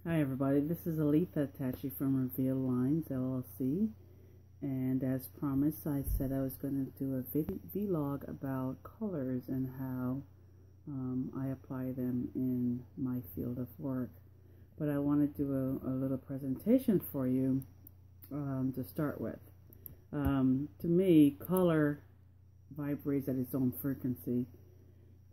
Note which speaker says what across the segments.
Speaker 1: Hi everybody, this is Aletha Tachi from Reveal Lines LLC, and as promised I said I was going to do a vlog about colors and how I apply them in my field of work. But I want to do a little presentation for you to start with. To me, color vibrates at its own frequency.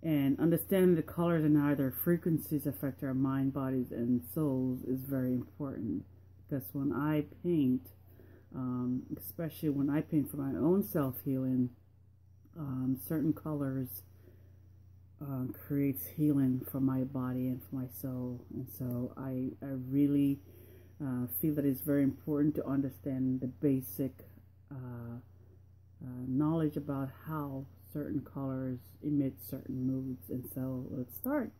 Speaker 1: And understanding the colors and how their frequencies affect our mind, bodies, and souls is very important. Because when I paint, especially when I paint for my own self-healing, certain colors creates healing for my body and for my soul. And so I really feel that it's very important to understand the basic knowledge about how certain colors emit certain moods. And so let's start.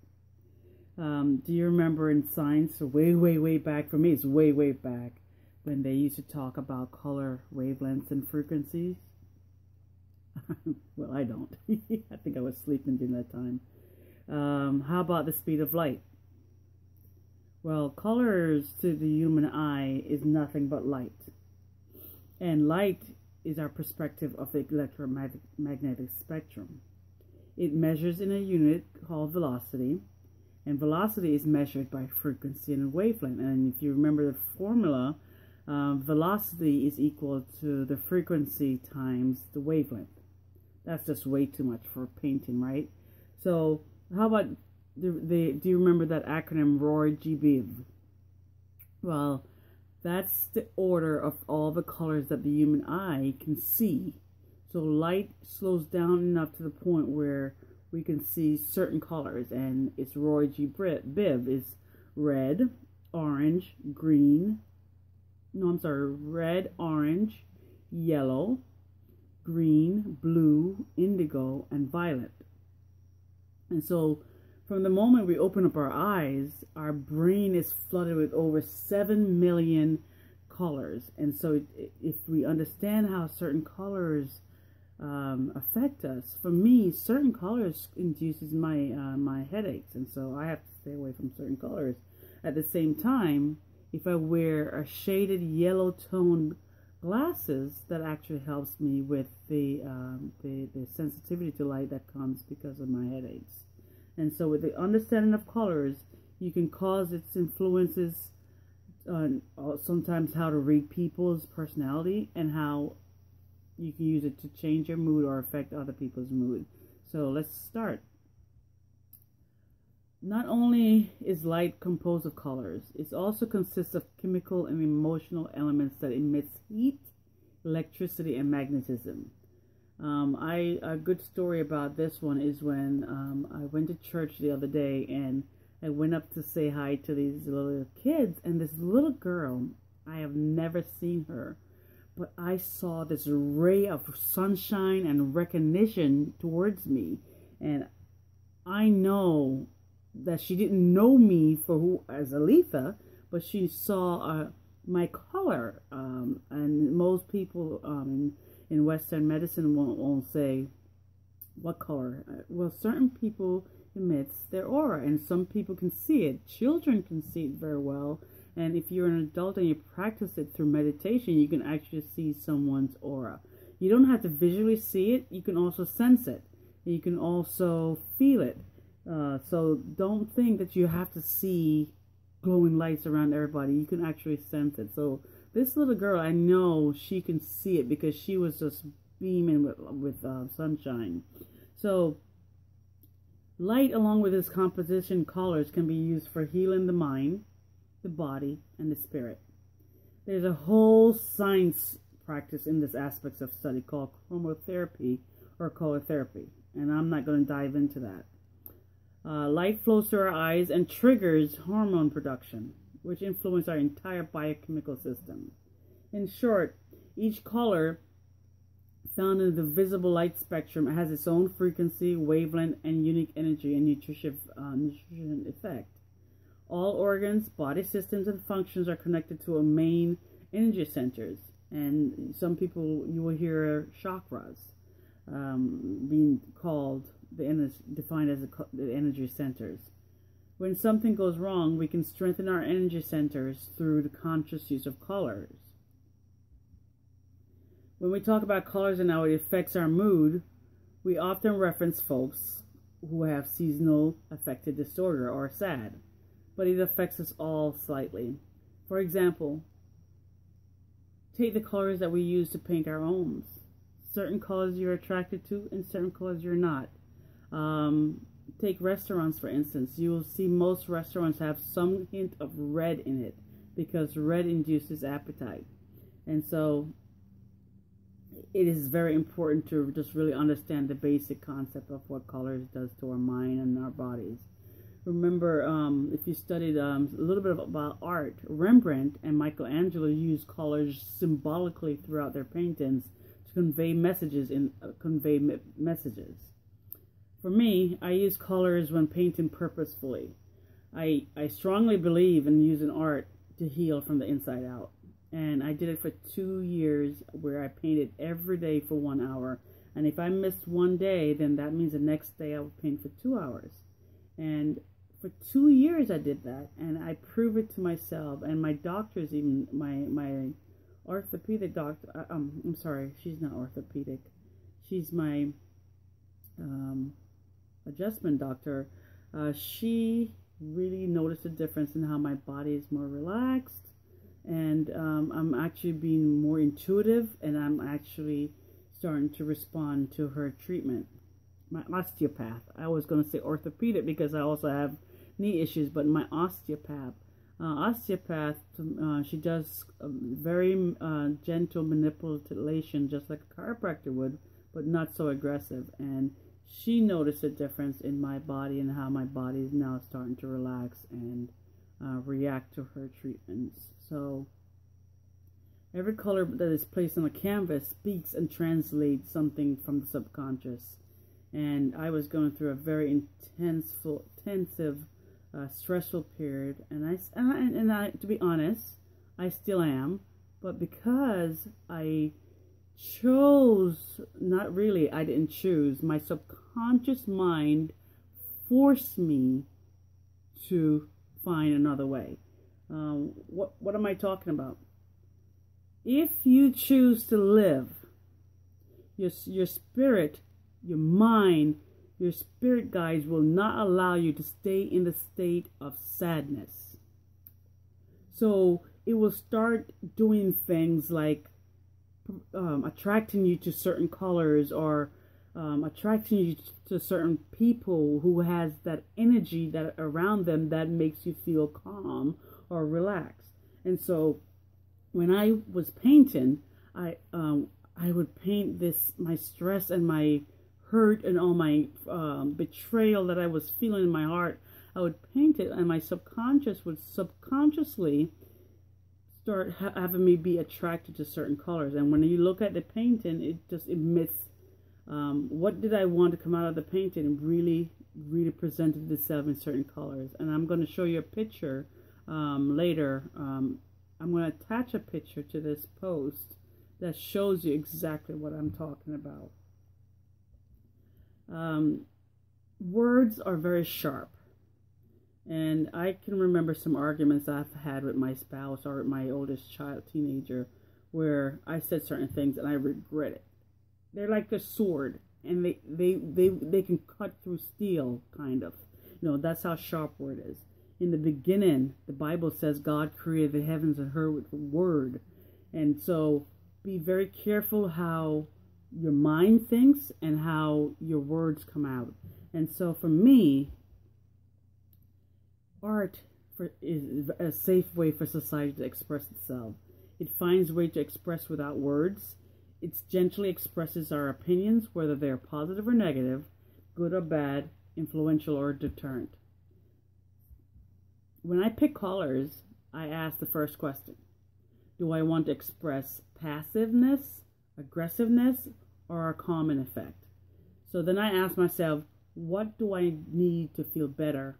Speaker 1: Do you remember in science, way back, for me it's way back, when they used to talk about color wavelengths and frequencies? Well, I don't. I think I was sleeping during that time. How about the speed of light? Well, colors to the human eye is nothing but light. And light is our perspective of the electromagnetic spectrum. It measures in a unit called velocity, and velocity is measured by frequency and wavelength. And if you remember the formula, velocity is equal to the frequency times the wavelength. That's just way too much for painting, right? So how about do you remember that acronym ROR G BIV? Well, that's the order of all the colors that the human eye can see. So light slows down enough to the point where we can see certain colors, and it's ROR G BIV is red, orange, green. No, I'm sorry, red, orange, yellow, green, blue, indigo, and violet. And so from the moment we open up our eyes, our brain is flooded with over 7 million colors. And so if we understand how certain colors affect us, for me, certain colors induces my headaches. And so I have to stay away from certain colors. At the same time, if I wear a shaded yellow tone glasses, that actually helps me with the sensitivity to light that comes because of my headaches. And so with the understanding of colors, you can cause its influences on sometimes how to read people's personality and how you can use it to change your mood or affect other people's mood. So let's start. Not only is light composed of colors, it also consists of chemical and emotional elements that emits heat, electricity, and magnetism. A good story about this one is when I went to church the other day, and I went up to say hi to these little kids, and this little girl, I have never seen her, but I saw this ray of sunshine and recognition towards me, and I know that she didn't know me for who as Aletha, but she saw my color, and most people in Western medicine won't say what color. Well, certain people emits their aura, and some people can see it. Children can see it very well, and if you're an adult and you practice it through meditation, you can actually see someone's aura. You don't have to visually see it. You can also sense it. You can also feel it. So don't think that you have to see glowing lights around everybody. You can actually sense it. So this little girl, I know she can see it because she was just beaming with sunshine. So light, along with its composition colors, can be used for healing the mind, the body, and the spirit. There's a whole science practice in this aspects of study called chromotherapy or color therapy, and I'm not going to dive into that. Light flows through our eyes and triggers hormone production, which influence our entire biochemical system. In short, each color found in the visible light spectrum has its own frequency, wavelength, and unique energy and nutrition effect. All organs, body systems, and functions are connected to a main energy centers, and some people, you will hear chakras being called defined as the energy centers. When something goes wrong, we can strengthen our energy centers through the conscious use of colors. When we talk about colors and how it affects our mood, we often reference folks who have seasonal affective disorder or SAD, but it affects us all slightly. For example, take the colors that we use to paint our homes. Certain colors you're attracted to and certain colors you're not. Take restaurants, for instance. You will see most restaurants have some hint of red in it because red induces appetite. And so it is very important to just really understand the basic concept of what colors does to our mind and our bodies. Remember, if you studied a little bit about art, Rembrandt and Michelangelo used colors symbolically throughout their paintings to convey messages. For me, I use colors when painting purposefully. I strongly believe in using art to heal from the inside out. And I did it for 2 years where I painted every day for 1 hour. And if I missed one day, then that means the next day I would paint for 2 hours. And for 2 years I did that. And I prove it to myself. And my doctors, even my orthopedic doctor, I'm sorry, she's not orthopedic. She's my adjustment doctor. She really noticed a difference in how my body is more relaxed. And I'm actually being more intuitive, and I'm actually starting to respond to her treatment. My osteopath, I was going to say orthopedic because I also have knee issues, but my osteopath, she does very gentle manipulation, just like a chiropractor would, but not so aggressive. And she noticed a difference in my body and how my body is now starting to relax and react to her treatments. So every color that is placed on a canvas speaks and translates something from the subconscious. And I was going through a very intensive, stressful period, and I, to be honest, I still am. But because I chose, not really, I didn't choose. My subconscious mind forced me to find another way. What am I talking about? If you choose to live, your spirit, your mind, your spirit guides will not allow you to stay in the state of sadness. So it will start doing things like attracting you to certain colors, or attracting you to certain people who has that energy that around them that makes you feel calm or relaxed. And so when I was painting, I would paint my stress and my hurt and all my betrayal that I was feeling in my heart. I would paint it, and my subconscious would subconsciously start having me be attracted to certain colors. And when you look at the painting, it just emits what did I want to come out of the painting, and really presented itself in certain colors. And I'm going to show you a picture later. I'm going to attach a picture to this post that shows you exactly what I'm talking about. Words are very sharp. And I can remember some arguments I've had with my spouse or with my oldest child, teenager, where I said certain things and I regret it. They're like a sword, and they can cut through steel, kind of. You know, that's how sharp word is. In the beginning, the Bible says God created the heavens and earth with the word. And so be very careful how your mind thinks and how your words come out. And so for me, art is a safe way for society to express itself. It finds a way to express without words. It gently expresses our opinions, whether they're positive or negative, good or bad, influential or deterrent. When I pick colors, I ask the first question. Do I want to express passiveness, aggressiveness, or a calming effect? So then I ask myself, what do I need to feel better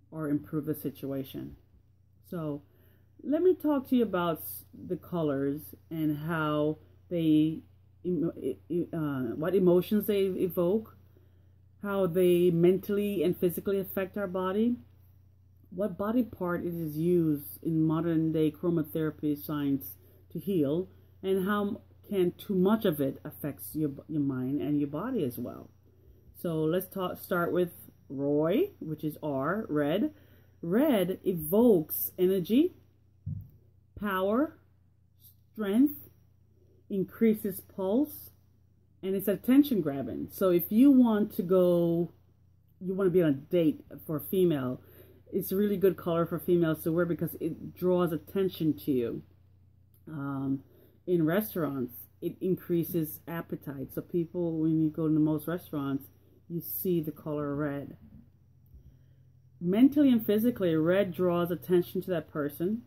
Speaker 1: or improve the situation? So let me talk to you about the colors and how they, what emotions they evoke, how they mentally and physically affect our body. what body part it is used in modern day chromotherapy science to heal, and how can too much of it affects your mind and your body as well. So let's start with Roy, which is R, red. Red evokes energy, power, strength, increases pulse, and it's attention grabbing. So if you want to be on a date for a female, it's a really good color for females to wear because it draws attention to you. In restaurants, it increases appetite. So people, when you go to most restaurants, you see the color red. Mentally and physically, red draws attention to that person.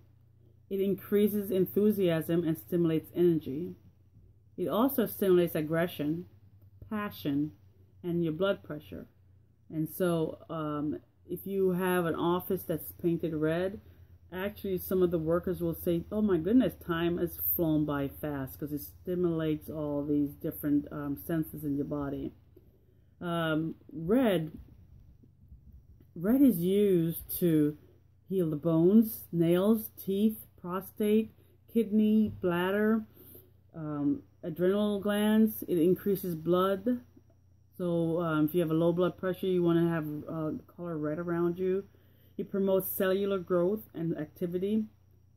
Speaker 1: It increases enthusiasm and stimulates energy. It also stimulates aggression, passion, and your blood pressure. And so if you have an office that's painted red, actually some of the workers will say, oh my goodness, time has flown by fast, because it stimulates all these different senses in your body. Red is used to heal the bones, nails, teeth, prostate, kidney, bladder, adrenal glands. It increases blood. So if you have a low blood pressure, you want to have color red around you. It promotes cellular growth and activity,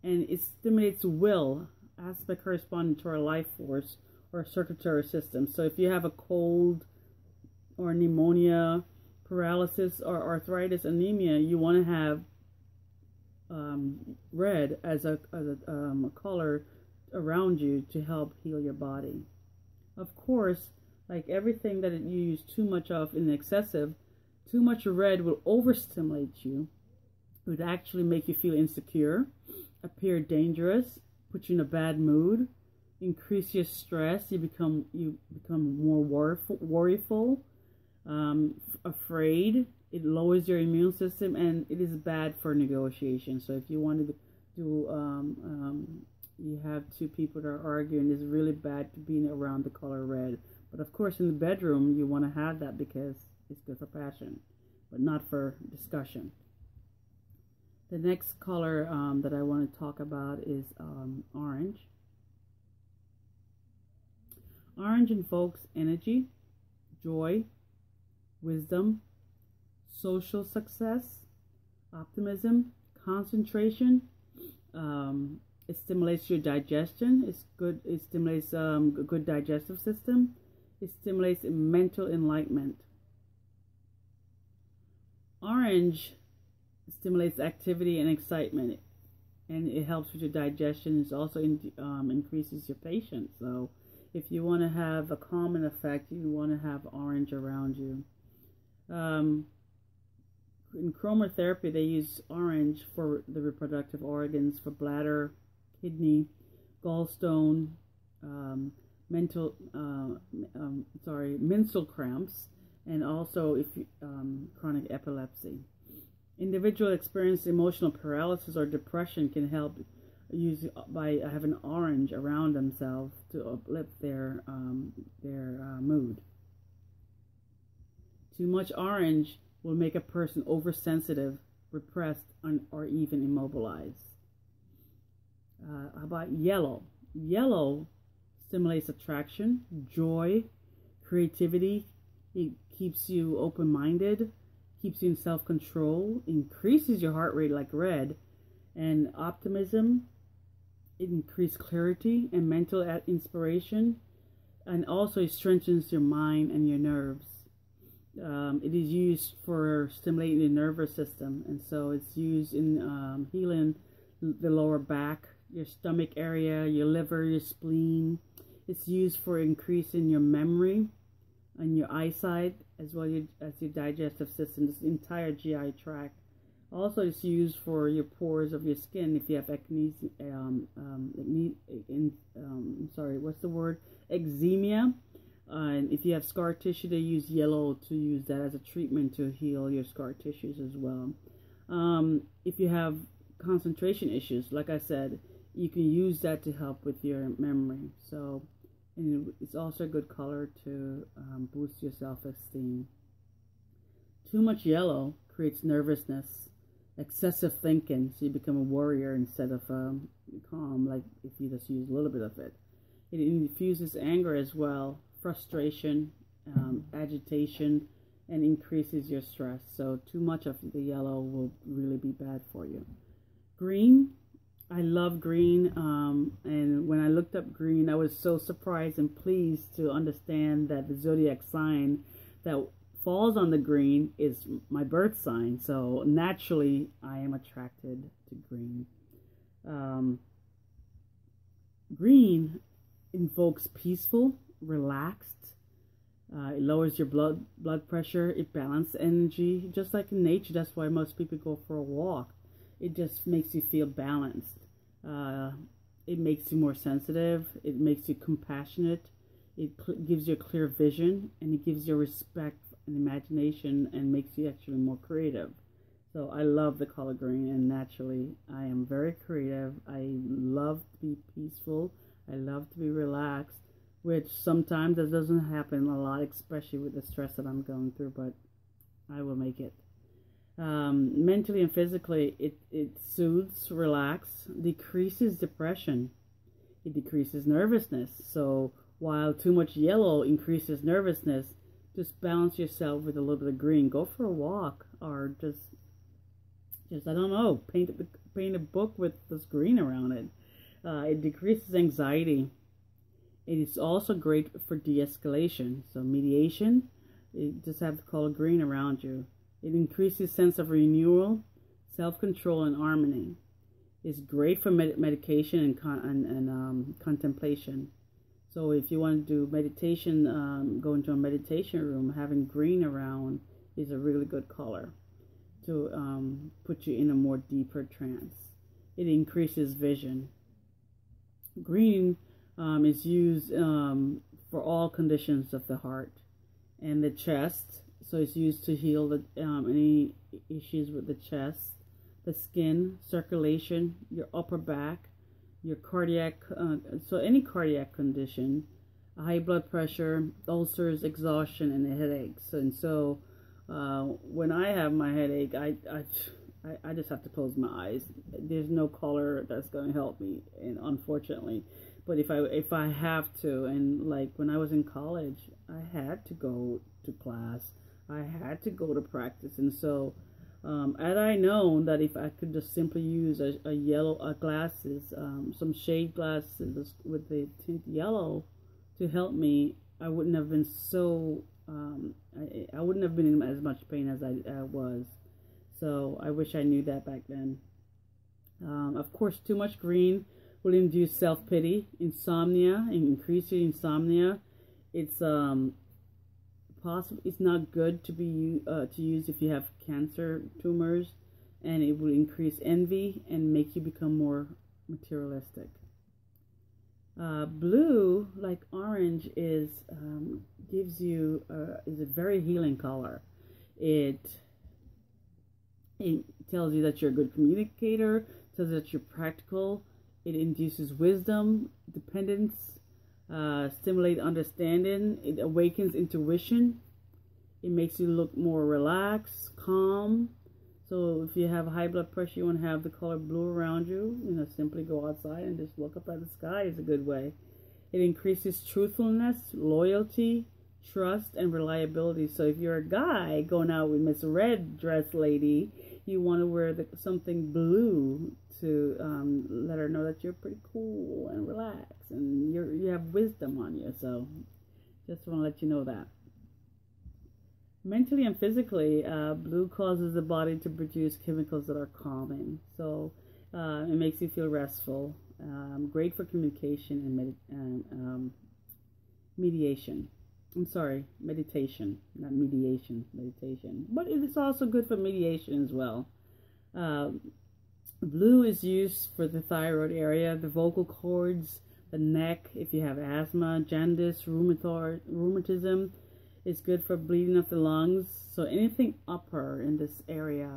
Speaker 1: and it stimulates will, aspect corresponding to our life force or circulatory system. So if you have a cold or pneumonia, paralysis, or arthritis, anemia, you want to have red as a color around you to help heal your body. Of course, like everything that you use too much of in excessive, too much red will overstimulate you. It would actually make you feel insecure, appear dangerous, put you in a bad mood, increase your stress. You become more worryful, afraid. It lowers your immune system, and it is bad for negotiation. So if you wanted to do, you have two people that are arguing, it's really bad to be around the color red. But of course, in the bedroom, you want to have that because it's good for passion, but not for discussion. The next color that I want to talk about is orange. Orange invokes energy, joy, wisdom, social success, optimism, concentration. It stimulates your digestion. It's good. It stimulates a good digestive system. It stimulates mental enlightenment. Orange stimulates activity and excitement, and it helps with your digestion. It also increases your patience. So if you want to have a calming effect, you want to have orange around you. In chromotherapy, they use orange for the reproductive organs, for bladder, kidney, gallstone, menstrual cramps, and also if chronic epilepsy. Individuals experience emotional paralysis or depression can help by having orange around themselves to uplift their mood. Too much orange will make a person oversensitive, repressed, or even immobilized. How about yellow? Yellow stimulates attraction, joy, creativity. It keeps you open-minded, keeps you in self-control, increases your heart rate like red, and optimism. It increases clarity and mental inspiration, and also it strengthens your mind and your nerves. It is used for stimulating the nervous system, and so it's used in healing the lower back, your stomach area, your liver, your spleen. It's used for increasing your memory and your eyesight, as well as your digestive system, this entire GI tract. Also, it's used for your pores of your skin. If you have eczema, and if you have scar tissue, they use yellow to use that as a treatment to heal your scar tissues as well. If you have concentration issues, like I said, you can use that to help with your memory. So, and it's also a good color to boost your self-esteem. Too much yellow creates nervousness, excessive thinking, so you become a warrior instead of calm, like if you just use a little bit of it. It infuses anger as well, frustration, agitation, and increases your stress. So too much of the yellow will really be bad for you. Green, I love green, and when I looked up green, I was so surprised and pleased to understand that the zodiac sign that falls on the green is my birth sign. So naturally, I am attracted to green. Green invokes peaceful, relaxed. It lowers your blood pressure. It balances energy, just like in nature. That's why most people go for a walk. It just makes you feel balanced. It makes you more sensitive. It makes you compassionate. It gives you a clear vision, and it gives you respect and imagination, and makes you actually more creative. So I love the color green, and naturally I am very creative. I love to be peaceful. I love to be relaxed, which sometimes that doesn't happen a lot, especially with the stress that I'm going through, but I will make it. Mentally and physically, it soothes, relaxes, decreases depression. It decreases nervousness. So while too much yellow increases nervousness, just balance yourself with a little bit of green. Go for a walk, or just I don't know, paint a book with this green around it. It decreases anxiety. It is also great for de-escalation. So mediation, you just have the color green around you. It increases sense of renewal, self-control, and harmony. It's great for medication and contemplation. So if you want to do meditation, go into a meditation room, having green around is a really good color to put you in a more deeper trance. It increases vision. Green is used for all conditions of the heart and the chest. So it's used to heal any issues with the chest, the skin, circulation, your upper back, your cardiac, so any cardiac condition, high blood pressure, ulcers, exhaustion, and headaches. And so when I have my headache, I just have to close my eyes. There's no color that's going to help me, and unfortunately. But if I have to, and like when I was in college, I had to go to class. I had to go to practice, and so had I known that if I could just simply use a yellow glasses, some shade glasses with the tint yellow to help me, I wouldn't have been so I wouldn't have been in as much pain as I was. So I wish I knew that back then. Of course, too much green will induce self-pity, insomnia, and increase your insomnia. It's it's not good to be to use if you have cancer tumors, and it will increase envy and make you become more materialistic. Blue, like orange, is gives you is a very healing color. It tells you that you're a good communicator, tells you that you're practical. It induces wisdom, dependence, stimulate understanding. It awakens intuition. It makes you look more relaxed, calm. So if you have high blood pressure, you want to have the color blue around you. Simply go outside and just look up at the sky is a good way. It increases truthfulness, loyalty, trust, and reliability. So if you're a guy going out with Miss Red Dress Lady, you want to wear something blue to let her know that you're pretty cool and relaxed, and you have wisdom on you. So just want to let you know that. Mentally and physically, blue causes the body to produce chemicals that are calming. So it makes you feel restful. Great for communication and mediation. I'm sorry, meditation, not mediation, meditation. But it is also good for mediation as well. Blue is used for the thyroid area, the vocal cords, the neck. If you have asthma, jaundice, rheumatism, it's good for bleeding of the lungs. So anything upper in this area,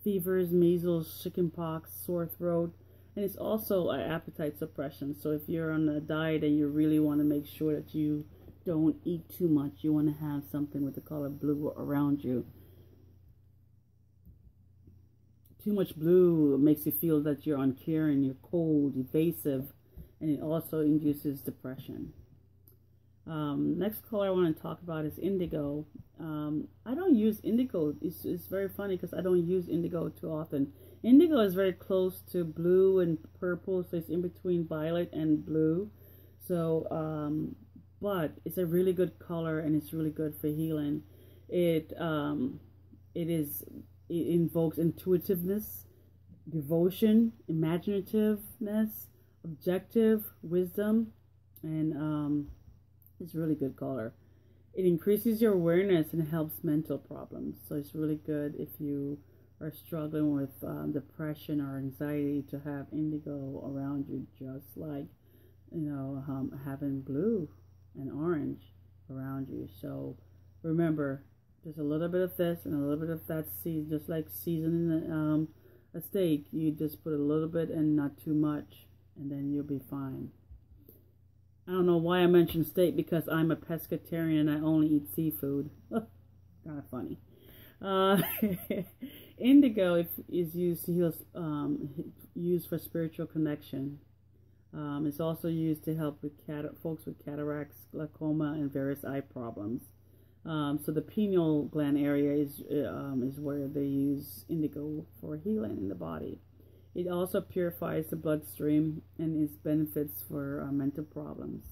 Speaker 1: fevers, measles, chickenpox, sore throat, and it's also an appetite suppression. So if you're on a diet and you really want to make sure that you don't eat too much, you want to have something with the color blue around you. Too much blue makes you feel that you're uncaring, you're cold, evasive, and it also induces depression. Next color I want to talk about is indigo. I don't use indigo. It's very funny because I don't use indigo too often. Indigo is very close to blue and purple, so it's in between violet and blue. So, but it's a really good color and it's really good for healing. It invokes intuitiveness, devotion, imaginativeness, objective wisdom, and it's a really good color. It increases your awareness and helps mental problems. So it's really good if you are struggling with depression or anxiety to have indigo around you, just like, you know, having blue and orange around you. So remember, just a little bit of this and a little bit of that seed, just like seasoning a steak. You just put a little bit and not too much, and then you'll be fine. I don't know why I mentioned steak, because I'm a pescatarian and I only eat seafood. Kind of funny. Indigo is used to heal, used for spiritual connection. It's also used to help with folks with cataracts, glaucoma, and various eye problems. So the pineal gland area is where they use indigo for healing in the body. It also purifies the bloodstream and its benefits for mental problems.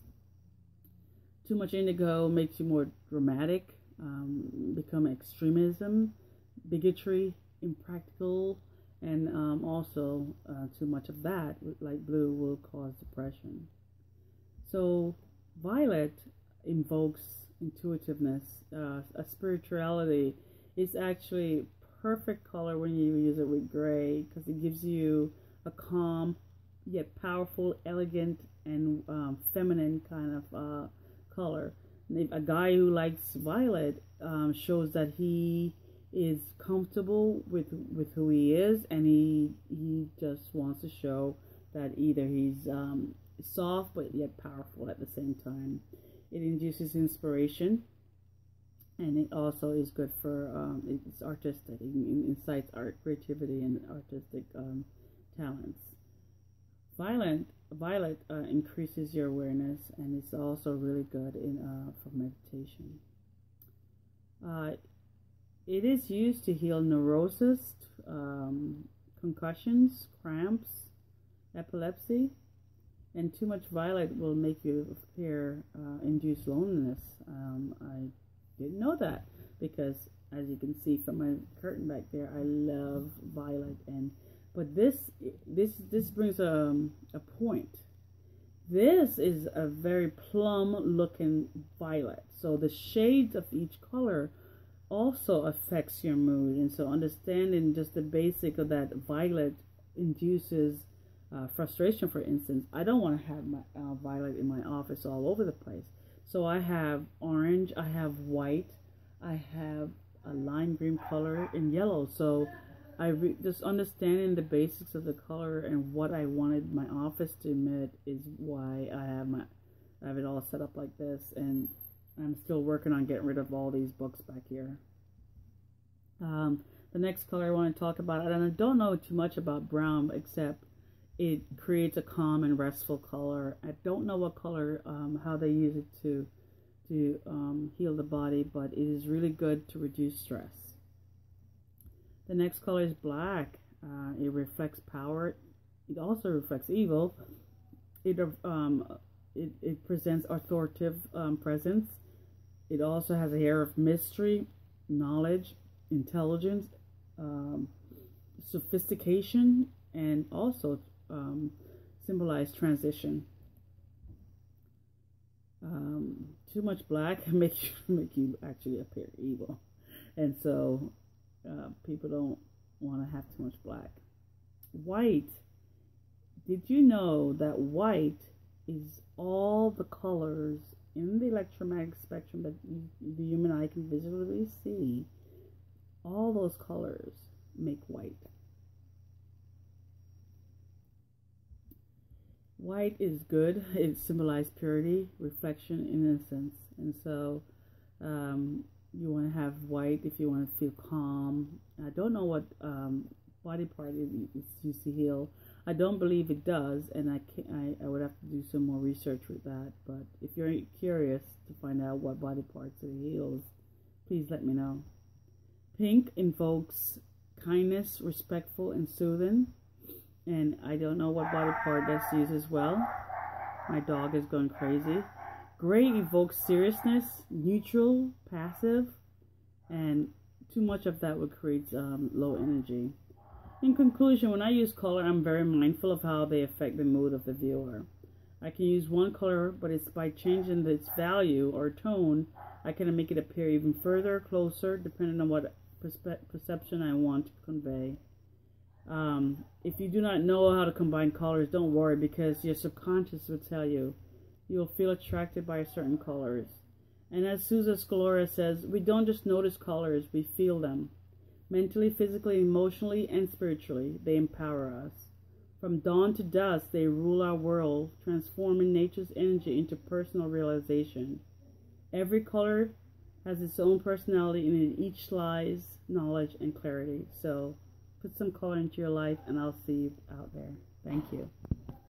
Speaker 1: Too much indigo makes you more dramatic, become extremism, bigotry, impractical, and also too much of that, like blue, will cause depression. So violet invokes intuitiveness, a spirituality. It's actually perfect color when you use it with gray, because it gives you a calm yet powerful, elegant, and feminine kind of color. And a guy who likes violet shows that he is comfortable with who he is, and he just wants to show that either he's soft but yet powerful at the same time. It induces inspiration, and it also is good for it's artistic. It incites art, creativity, and artistic talents. Violet increases your awareness, and it's also really good for meditation. It is used to heal neurosis, concussions, cramps, epilepsy, and too much violet will make you induce loneliness. I didn't know that, because as you can see from my curtain back there, I love violet, but this brings a point. This is a very plum looking violet, so the shades of each color also affects your mood. And so understanding just the basic of that, violet induces frustration. For instance, I don't want to have my violet in my office all over the place. So I have orange, I have white, I have a lime green color, and yellow. So just understanding the basics of the color and what I wanted my office to emit is why I have it all set up like this. And I'm still working on getting rid of all these books back here. The next color I want to talk about, and I don't know too much about brown, except it creates a calm and restful color. I don't know what color, how they use it to heal the body, but it is really good to reduce stress. The next color is black. It reflects power. It also reflects evil. It presents authoritative presence. It also has a air of mystery, knowledge, intelligence, sophistication, and also symbolize transition. Too much black can make you actually appear evil, and so people don't want to have too much black. White. Did you know that white is all the colors in the electromagnetic spectrum that the human eye can visually see? All those colors make white. White is good. It symbolizes purity, reflection, innocence. And so you want to have white if you want to feel calm. I don't know what body part is used to heal. I don't believe it does, and I would have to do some more research with that. But if you're curious to find out what body parts it heals, please let me know. Pink invokes kindness, respectful, and soothing. And I don't know what body part that's used as well. My dog is going crazy. Gray evokes seriousness, neutral, passive, and too much of that would create low energy. In conclusion, when I use color, I'm very mindful of how they affect the mood of the viewer. I can use one color, but it's by changing its value or tone, I can make it appear even further, closer, depending on what perception I want to convey. If you do not know how to combine colors, don't worry, because your subconscious will tell you. You'll feel attracted by certain colors. And as Susan Scalora says, we don't just notice colors, we feel them. Mentally, physically, emotionally, and spiritually, they empower us. From dawn to dusk, they rule our world, transforming nature's energy into personal realization. Every color has its own personality, and in each lies knowledge and clarity. So put some color into your life, and I'll see you out there. Thank you.